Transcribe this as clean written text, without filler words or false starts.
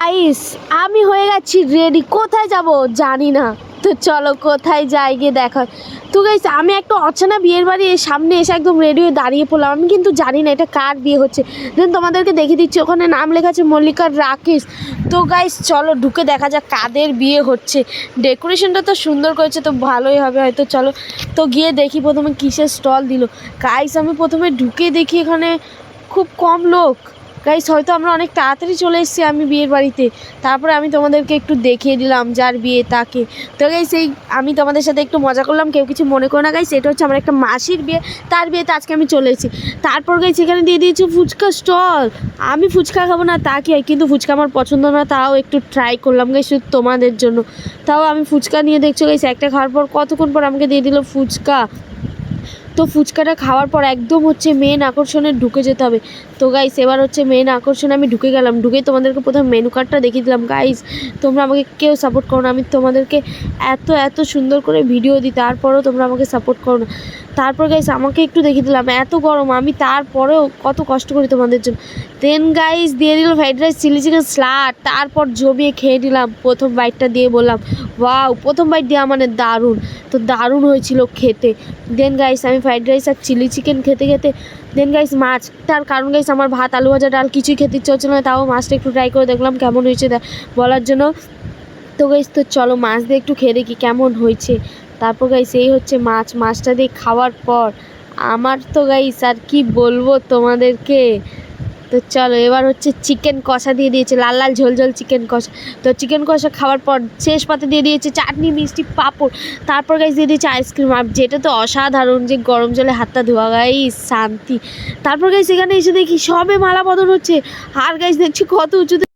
আইস আমি হয়ে গেছি রেডি। কোথায় যাব জানি না, তো চলো কোথায় যাই গিয়ে দেখা। তো গাইস আমি একটা অচেনা বিয়ের বাড়ির সামনে এসে একদম রেডি হয়ে দাঁড়িয়ে পড়লাম। আমি কিন্তু জানি না এটা কার বিয়ে হচ্ছে। দেন তোমাদেরকে দেখিয়ে দিচ্ছি, ওখানে নাম লেখা আছে মল্লিকার রাকেশ। তো গাইস চলো ঢুকে দেখা যাক কাদের বিয়ে হচ্ছে। ডেকোরেশনটা তো সুন্দর করেছে, তো ভালোই হবে হয়তো। চলো তো গিয়ে দেখি প্রথমে কিসের স্টল দিল। গাইস আমি প্রথমে ঢুকে দেখি এখানে খুব কম লোক। গাইস হয়তো আমরা অনেক তাড়াতাড়ি চলে এসেছি আমি বিয়ের বাড়িতে। তারপরে আমি তোমাদেরকে একটু দেখিয়ে দিলাম যার বিয়ে তাকে। তো গাইস এই আমি তোমাদের সাথে একটু মজা করলাম, কেউ কিছু মনে করো না গাইস। এটা হচ্ছে আমার একটা মাসির বিয়ে, তার বিয়েতে আজকে আমি চলে এসেছি। তারপর গাইস এখানে দিয়ে দিয়েছি ফুচকা স্টল। আমি ফুচকা খাবো না তা কি হয়, কিন্তু ফুচকা আমার পছন্দ না, তাও একটু ট্রাই করলাম গাইস শুধু তোমাদের জন্য। তাও আমি ফুচকা নিয়ে দেখছো গাইস একটা খাওয়ার পর কতক্ষণ পর আমাকে দিয়ে দিল ফুচকা। তো ফুচকাটা খাওয়ার পর একদম হচ্ছে মেন আকর্ষণে ঢুকে যেতে হবে। তো গাইস এবার হচ্ছে মেন আকর্ষণে আমি ঢুকে গেলাম। ঢুকে তোমাদেরকে প্রথমে মেনু কার্ডটা দেখিয়ে দিলাম। গাইস তোমরা আমাকে কেউ সাপোর্ট করো না, আমি তোমাদেরকে এত সুন্দর করে ভিডিও দিই, তারপরেও তোমরা আমাকে সাপোর্ট করো না। তারপর গাইস আমাকে একটু দেখিয়ে দিলাম, এত গরম আমি তারপরেও কত কষ্ট করি তোমাদের জন্য। দেন গাইস দিয়ে দিল fried rice, chilli chicken, salad. তারপর জমিয়ে খেয়ে নিলাম। প্রথম বাইটটা দিয়ে বললাম ওয়াও, প্রথম বাইট দেওয়া মানে দারুণ। তো দারুণ হয়েছিল খেতে। দেন গাইস আমি ফ্রাইড রাইস আর চিলি চিকেন খেতে খেতে দেন গাইস মাছটার কারণ গাইস আমার ভাত আলু ভাজা ডাল কিছুই খেতে ইচ্ছে হচ্ছিল না, তাও মাছটা একটু ট্রাই করে দেখলাম কেমন হয়েছে বলার জন্য। তো গাইস তো চলো মাছ দিয়ে একটু খেয়ে দেখি কেমন হয়েছে। তারপর গাইস এই হচ্ছে মাছটা দিয়ে খাওয়ার পর আমার তো গাইস আর কি বলবো তোমাদেরকে। তো চলো এবার হচ্ছে চিকেন কষা দিয়ে দিয়েছে, লাল লাল ঝোল ঝোল চিকেন কষা। তো চিকেন কষা খাওয়ার পর শেষ পাতে দিয়ে দিয়েছে চাটনি, মিষ্টি, পাঁপড়। তারপর গাইস দিয়ে দিয়েছে আইসক্রিম, আর যেটা তো অসাধারণ যে গরম জলে হাতটা ধোয়া, গাইস শান্তি। তারপর গাইস এখানে এসে দেখি সবে মালা বদল হচ্ছে, আর গাইস দেখছি কত উঁচুতে